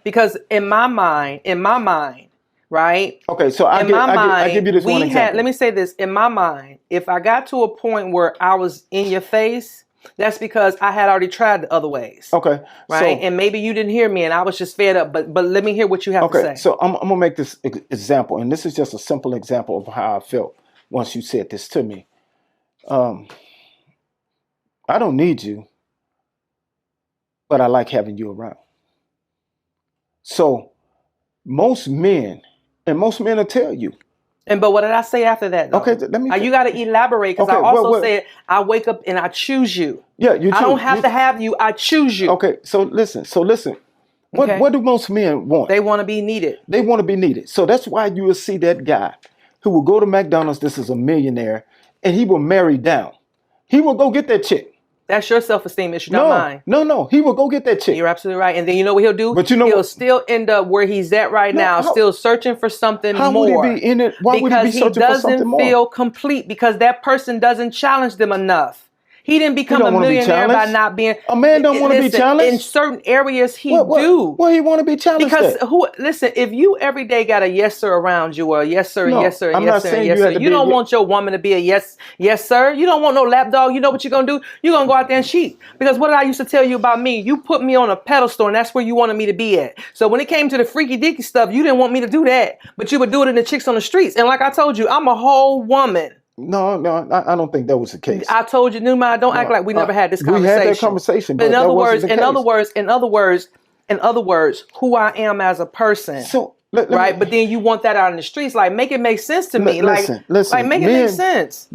Because in my mind, right? Okay, so I give you this one example. Let me say this. In my mind, if I got to a point where I was in your face, that's because I had already tried the other ways. Okay. Right? And maybe you didn't hear me and I was just fed up. But let me hear what you have to say. Okay, so I'm going to make this example. And this is just a simple example of how I felt once you said this to me. I don't need you, but I like having you around. So most men will tell you. But what did I say after that, though? Okay, let me. You got to elaborate, because I also said I wake up and I choose you. Yeah, you choose. I don't have to have you. I choose you. Okay, so listen. What do most men want? They want to be needed. They want to be needed. So that's why you will see that guy who will go to McDonald's. This is a millionaire, and he will marry down. He will go get that chick. That's your self-esteem issue, not mine. No. He will go get that chick. You're absolutely right. And then you know what he'll do? But you know he'll still end up where he's at right now, still searching for something more. How would he be in it? Why would he be searching for something more? Because he doesn't feel complete, because that person doesn't challenge them enough. He didn't become a millionaire by not being. A man don't want to be challenged. In certain areas, he do. Well, he want to be challenged. Because listen, if you every day got a yes sir around you, or a yes sir, yes sir, yes sir, yes sir, you don't want your woman to be a yes sir. You don't want no lapdog. You know what you're gonna do? You're gonna go out there and cheat. Because what did I used to tell you about me? You put me on a pedestal, and that's where you wanted me to be at. So when it came to the freaky deaky stuff, you didn't want me to do that, but you would do it in the chicks on the streets. And like I told you, I'm a whole woman. No, I don't think that was the case. I told you, Newmys, don't act like we never had this conversation. We had that conversation, but in other words, who I am as a person. So, right? But then you want that out in the streets. Like, make it make sense to me. Listen, like, make it make sense.